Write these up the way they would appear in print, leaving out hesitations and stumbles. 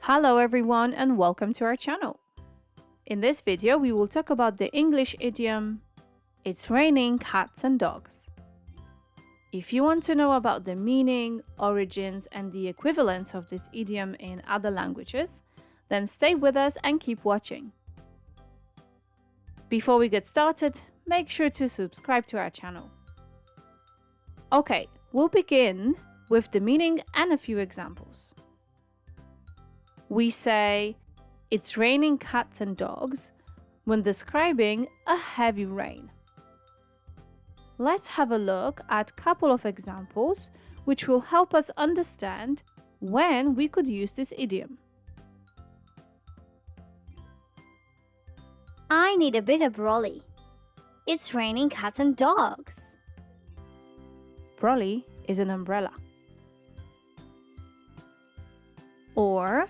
Hello everyone and welcome to our channel. In this video, we will talk about the English idiom, "It's raining cats and dogs." If you want to know about the meaning, origins, and the equivalents of this idiom in other languages, then stay with us and keep watching. Before we get started, make sure to subscribe to our channel. Okay, we'll begin with the meaning and a few examples. We say, "It's raining cats and dogs" when describing a heavy rain. Let's have a look at a couple of examples which will help us understand when we could use this idiom. I need a bigger brolly. It's raining cats and dogs. Brolly is an umbrella. Or,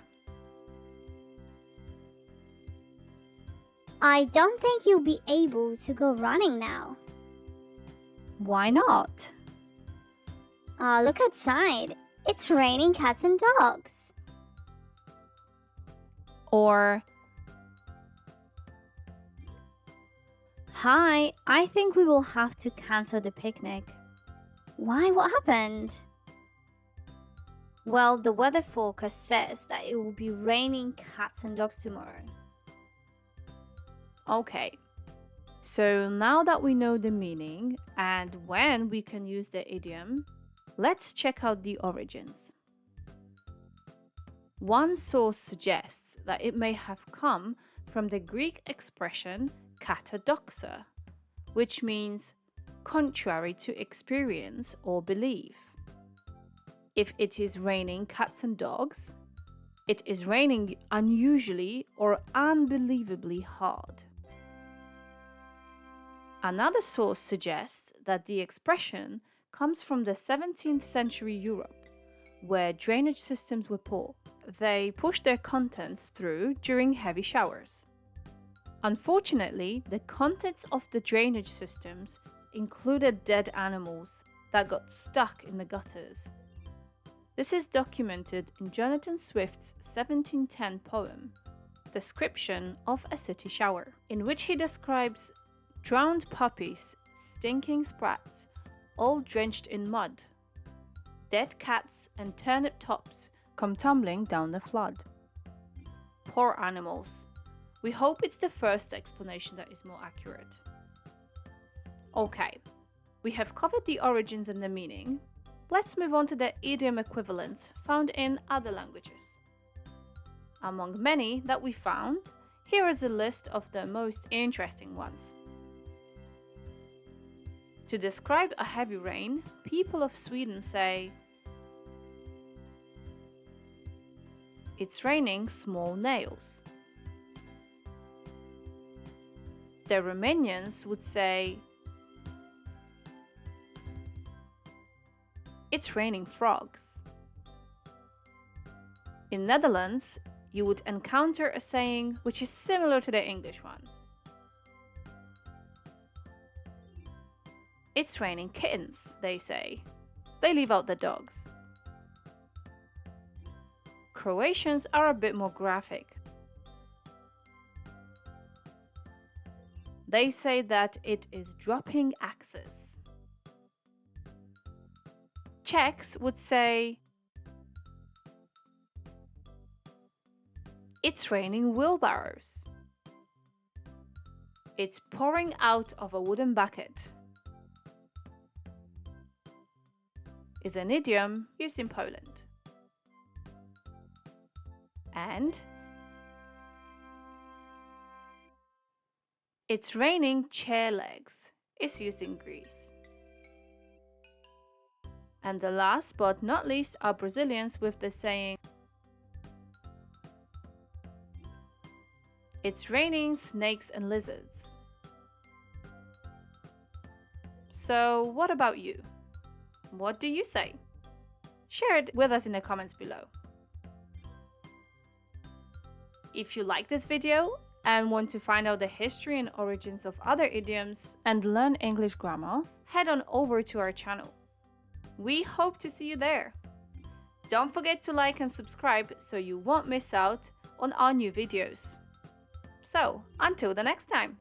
I don't think you'll be able to go running now. why not? Look outside. It's raining cats and dogs. Or, Hi, I think we will have to cancel the picnic. Why? What happened? Well, the weather forecast says that it will be raining cats and dogs tomorrow. okay. So now that we know the meaning and when we can use the idiom, let's check out the origins. One source suggests that it may have come from the Greek expression katadoxa, which means contrary to experience or belief. If it is raining cats and dogs, it is raining unusually or unbelievably hard. Another source suggests that the expression comes from the 17th century Europe, where drainage systems were poor. They pushed their contents through during heavy showers. Unfortunately, the contents of the drainage systems included dead animals that got stuck in the gutters. This is documented in Jonathan Swift's 1710 poem, Description of a City Shower, in which he describes drowned puppies, stinking sprats, all drenched in mud. Dead cats and turnip tops come tumbling down the flood. Poor animals. We hope it's the first explanation that is more accurate. Okay, we have covered the origins and the meaning. Let's move on to the idiom equivalents found in other languages. Among many that we found, here is a list of the most interesting ones. To describe a heavy rain, people of Sweden say, "It's raining small nails." The Romanians would say, "It's raining frogs." In Netherlands, you would encounter a saying which is similar to the English one. "It's raining kittens," they say. They leave out the dogs. Croatians are a bit more graphic. They say that it is dropping axes. Czechs would say, "It's raining wheelbarrows." "It's pouring out of a wooden bucket" is an idiom used in Poland. And "It's raining chair legs" is used in Greece. And the last but not least are Brazilians with the saying, "It's raining snakes and lizards." So what about you? What do you say? Share it with us in the comments below. If you like this video and want to find out the history and origins of other idioms and learn English grammar, head on over to our channel. We hope to see you there. don't forget to like and subscribe so you won't miss out on our new videos. So, until the next time!